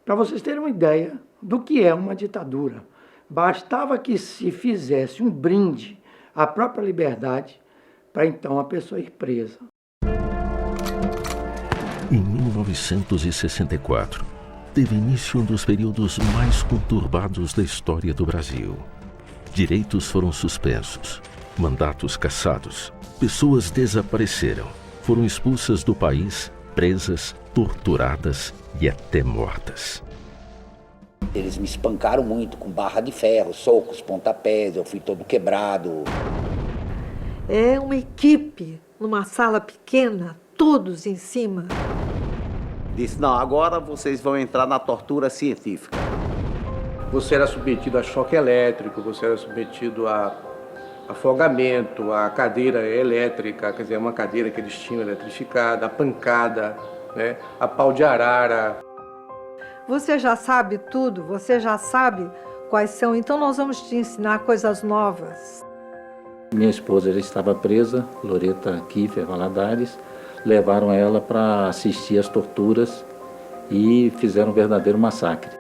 Para vocês terem uma ideia do que é uma ditadura, bastava que se fizesse um brinde à própria liberdade para então a pessoa ir presa. Em 1964, teve início um dos períodos mais conturbados da história do Brasil. Direitos foram suspensos, mandatos cassados, pessoas desapareceram, foram expulsas do país, presas, torturadas e até mortas. Eles me espancaram muito com barra de ferro, socos, pontapés, eu fui todo quebrado. É uma equipe, numa sala pequena, todos em cima. Disse, não, agora vocês vão entrar na tortura científica. Você era submetido a choque elétrico, você era submetido a afogamento, a cadeira elétrica, quer dizer, uma cadeira que eles tinham eletrificada, a pancada, né, a pau de arara. Você já sabe tudo, você já sabe quais são, então nós vamos te ensinar coisas novas. Minha esposa já estava presa, Loreta Kiefer Valadares, levaram ela para assistir às torturas e fizeram um verdadeiro massacre.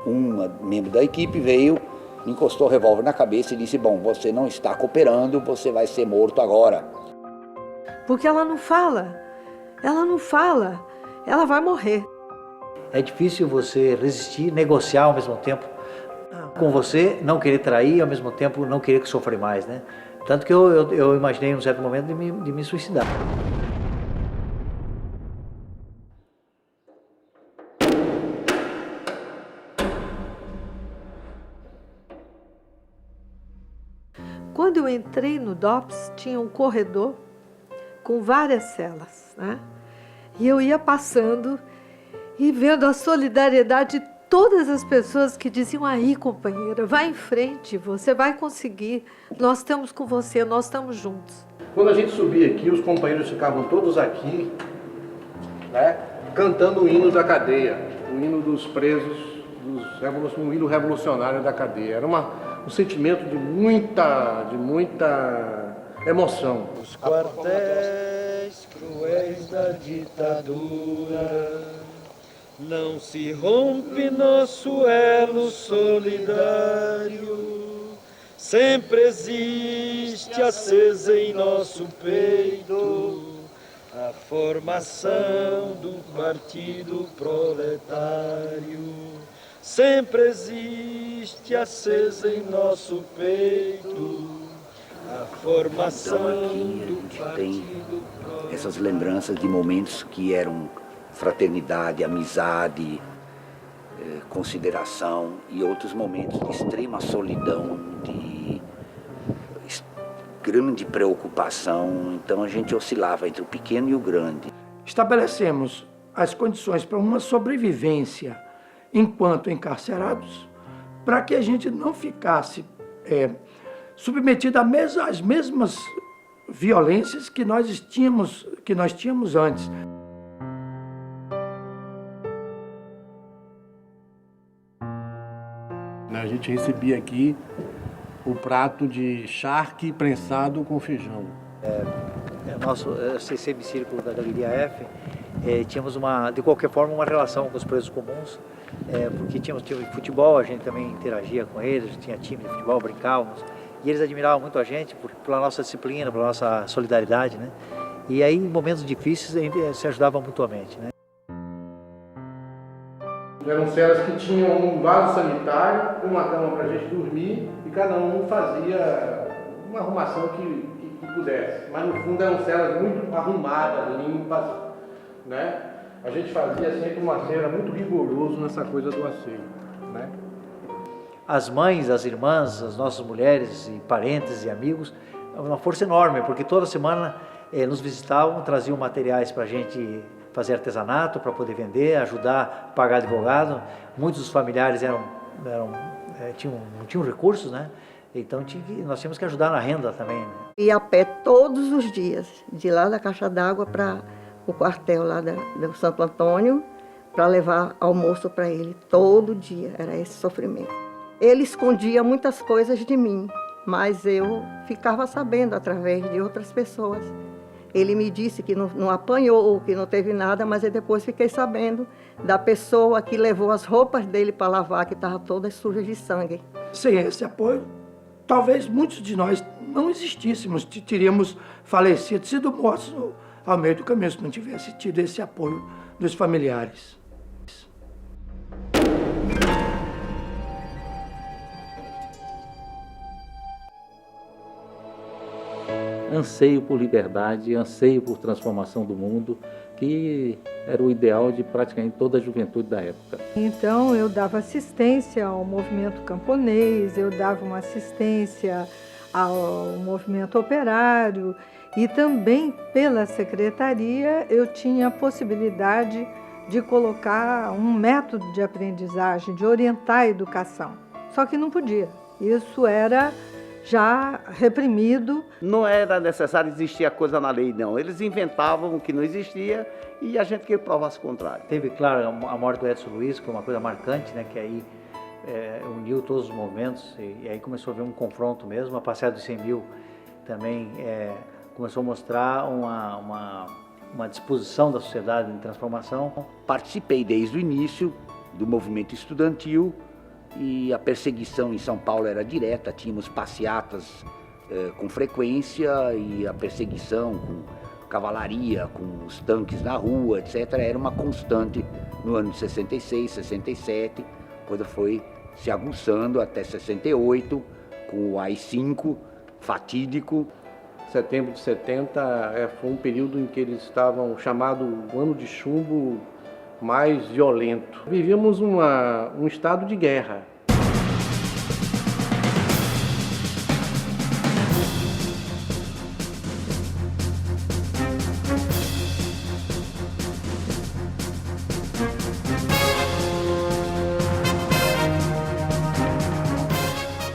Um membro da equipe veio, encostou o revólver na cabeça e disse, bom, você não está cooperando, você vai ser morto agora. Porque ela não fala, ela vai morrer. É difícil você resistir, negociar ao mesmo tempo com você, não querer trair, ao mesmo tempo não querer que sofra mais, né? Tanto que eu imaginei em um certo momento de me suicidar. Quando eu entrei no DOPS, tinha um corredor com várias celas, né? E eu ia passando e vendo a solidariedade de todas as pessoas que diziam, aí, companheira, vai em frente, você vai conseguir, nós estamos com você, nós estamos juntos. Quando a gente subia aqui, os companheiros ficavam todos aqui, né, cantando o hino da cadeia, o hino dos presos, o hino revolucionário da cadeia. Era um sentimento de muita emoção. Os quartéis cruéis da ditadura, não se rompe nosso elo solidário, sempre existe acesa em nosso peito a formação do Partido Proletário. Sempre existe acesa em nosso peito a formação do Partido Proletário. Essas lembranças de momentos que eram fraternidade, amizade, consideração e outros momentos de extrema solidão, de grande preocupação. Então a gente oscilava entre o pequeno e o grande. Estabelecemos as condições para uma sobrevivência enquanto encarcerados, para que a gente não ficasse submetido às mesmas violências que nós tínhamos antes. A gente recebia aqui o prato de charque prensado com feijão. Nosso CC Bicírculo da Galeria F, tínhamos de qualquer forma uma relação com os presos comuns, porque tínhamos time de futebol, a gente também interagia com eles, tinha time de futebol, brincávamos, e eles admiravam muito a gente pela nossa disciplina, pela nossa solidariedade, né? E aí em momentos difíceis a gente se ajudava mutuamente, né? Eram celas que tinham um vaso sanitário, uma cama para a gente dormir e cada um fazia uma arrumação que pudesse. Mas no fundo eram celas muito arrumadas, limpas, né? A gente fazia sempre um asseio, era muito rigoroso nessa coisa do asseio, né? As mães, as irmãs, as nossas mulheres e parentes e amigos, uma força enorme, porque toda semana nos visitavam, traziam materiais para a gente fazer artesanato para poder vender, ajudar a pagar advogado. Muitos dos familiares não tinham recursos, né? Então nós tínhamos que ajudar na renda também. Né? Ia a pé todos os dias, de lá da caixa d'água para o quartel lá do Santo Antônio, para levar almoço para ele todo dia, era esse sofrimento. Ele escondia muitas coisas de mim, mas eu ficava sabendo através de outras pessoas Ele me disse que não apanhou, que não teve nada, mas eu depois fiquei sabendo da pessoa que levou as roupas dele para lavar, que estavam todas sujas de sangue. Sem esse apoio, talvez muitos de nós não existíssemos, teríamos falecido, sido mortos ao meio do caminho, se não tivesse tido esse apoio dos familiares. Anseio por liberdade, anseio por transformação do mundo, que era o ideal de praticamente toda a juventude da época. Então eu dava assistência ao movimento camponês, eu dava uma assistência ao movimento operário e também pela secretaria eu tinha a possibilidade de colocar um método de aprendizagem, de orientar a educação. Só que não podia. Isso era já reprimido. Não era necessário existir a coisa na lei, não. Eles inventavam o que não existia e a gente que provasse o contrário. Teve, claro, a morte do Edson Luiz, que foi uma coisa marcante, né, que aí uniu todos os movimentos e aí começou a haver um confronto mesmo. A Passeada dos 100 Mil também começou a mostrar uma disposição da sociedade em transformação. Participei desde o início do movimento estudantil e a perseguição em São Paulo era direta, tínhamos passeatas com frequência e a perseguição com cavalaria, com os tanques na rua, etc., era uma constante no ano de 66, 67, coisa foi se aguçando até 68, com o AI-5 fatídico. Setembro de 70 foi um período em que eles estavam chamado o ano de chumbo mais violento. Vivíamos um estado de guerra.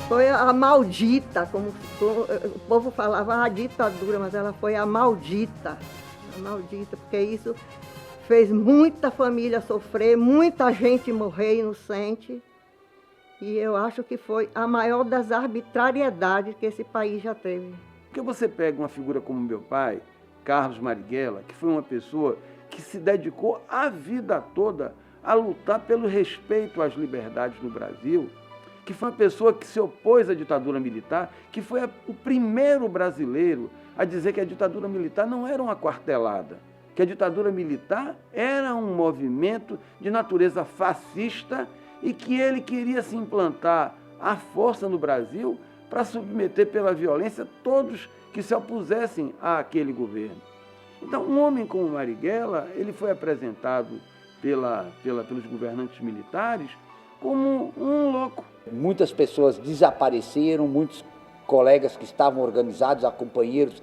Foi a maldita, como o povo falava, a ditadura, mas ela foi a maldita, porque isso fez muita família sofrer, muita gente morrer inocente, e eu acho que foi a maior das arbitrariedades que esse país já teve. Porque você pega uma figura como meu pai, Carlos Marighella, que foi uma pessoa que se dedicou a vida toda a lutar pelo respeito às liberdades no Brasil, que foi uma pessoa que se opôs à ditadura militar, que foi o primeiro brasileiro a dizer que a ditadura militar não era uma quartelada, que a ditadura militar era um movimento de natureza fascista e que ele queria se implantar à força no Brasil para submeter pela violência todos que se opusessem àquele governo. Então, um homem como Marighella, ele foi apresentado pelos governantes militares como um louco. Muitas pessoas desapareceram, muitos colegas que estavam organizados, companheiros,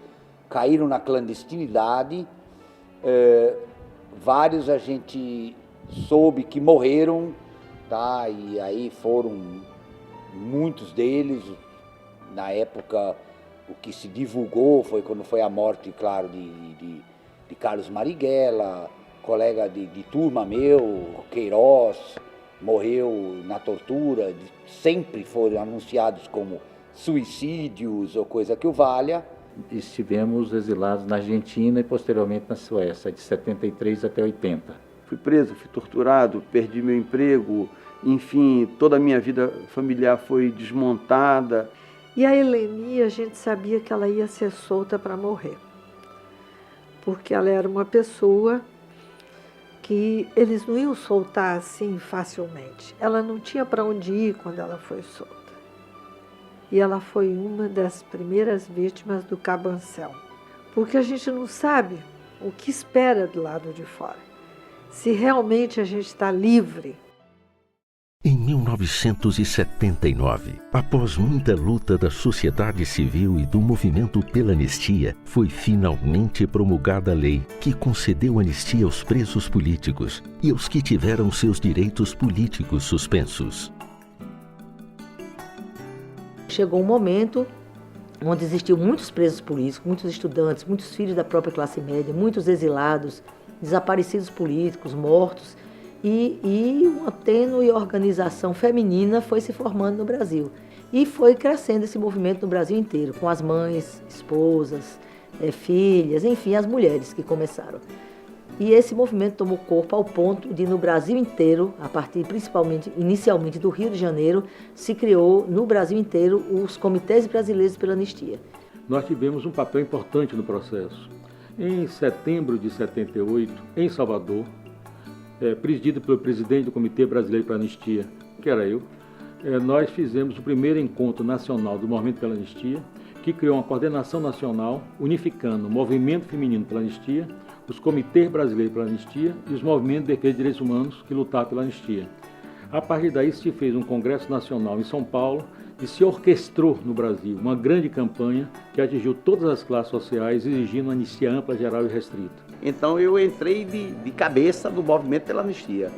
caíram na clandestinidade. Vários a gente soube que morreram, tá? E aí foram muitos deles. Na época, o que se divulgou foi quando foi a morte, claro, de Carlos Marighella, colega de turma meu, Queiroz, morreu na tortura, sempre foram anunciados como suicídios ou coisa que o valha. Estivemos exilados na Argentina e posteriormente na Suécia, de 73 até 80. Fui preso, fui torturado, perdi meu emprego, enfim, toda a minha vida familiar foi desmontada. E a Eleni, a gente sabia que ela ia ser solta para morrer, porque ela era uma pessoa que eles não iam soltar assim facilmente. Ela não tinha para onde ir quando ela foi solta. E ela foi uma das primeiras vítimas do Cabancel. Porque a gente não sabe o que espera do lado de fora. Se realmente a gente está livre. Em 1979, após muita luta da sociedade civil e do movimento pela anistia, foi finalmente promulgada a lei que concedeu anistia aos presos políticos e aos que tiveram seus direitos políticos suspensos. Chegou um momento onde existiam muitos presos políticos, muitos estudantes, muitos filhos da própria classe média, muitos exilados, desaparecidos políticos, mortos, e uma tênue organização feminina foi se formando no Brasil. E foi crescendo esse movimento no Brasil inteiro, com as mães, esposas, filhas, enfim, as mulheres que começaram. E esse movimento tomou corpo ao ponto de, no Brasil inteiro, a partir inicialmente do Rio de Janeiro, se criou no Brasil inteiro os Comitês Brasileiros pela Anistia. Nós tivemos um papel importante no processo. Em setembro de 78, em Salvador, presidido pelo presidente do Comitê Brasileiro pela Anistia, que era eu, nós fizemos o primeiro encontro nacional do Movimento pela Anistia, que criou uma coordenação nacional unificando o Movimento Feminino pela Anistia, os Comitês Brasileiros pela Anistia e os movimentos de defesa de direitos humanos que lutaram pela anistia. A partir daí se fez um congresso nacional em São Paulo e se orquestrou no Brasil uma grande campanha que atingiu todas as classes sociais, exigindo uma anistia ampla, geral e restrita. Então eu entrei de cabeça no movimento pela anistia.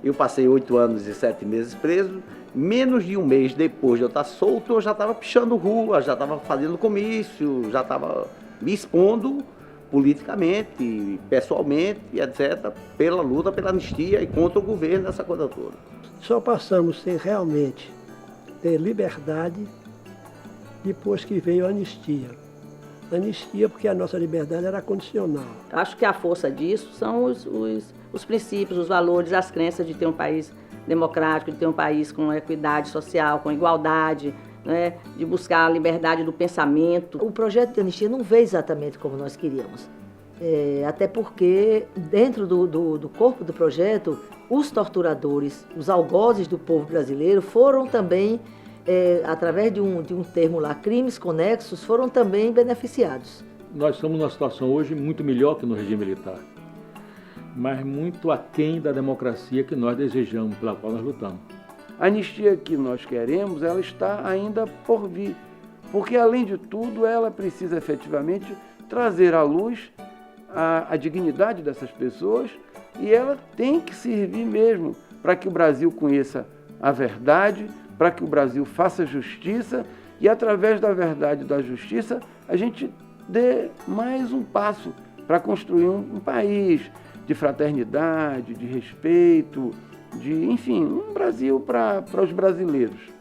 Eu passei 8 anos e 7 meses preso. Menos de um mês depois de eu estar solto, eu já estava pichando rua, já estava fazendo comício, já estava me expondo politicamente, pessoalmente, etc., pela luta pela anistia e contra o governo, essa coisa toda. Só passamos sem realmente ter liberdade depois que veio a anistia. Anistia porque a nossa liberdade era condicional. Acho que a força disso são os princípios, os valores, as crenças de ter um país democrático, de ter um país com equidade social, com igualdade, né, de buscar a liberdade do pensamento. O projeto de anistia não veio exatamente como nós queríamos. Até porque, dentro do corpo do projeto, os torturadores, os algozes do povo brasileiro foram também, através de um termo lá, crimes conexos, foram também beneficiados. Nós estamos numa situação hoje muito melhor que no regime militar, mas muito aquém da democracia que nós desejamos, pela qual nós lutamos. A anistia que nós queremos, ela está ainda por vir, porque, além de tudo, ela precisa efetivamente trazer à luz a dignidade dessas pessoas e ela tem que servir mesmo para que o Brasil conheça a verdade, para que o Brasil faça justiça e, através da verdade e da justiça, a gente dê mais um passo para construir um país de fraternidade, de respeito, enfim, um Brasil para os brasileiros.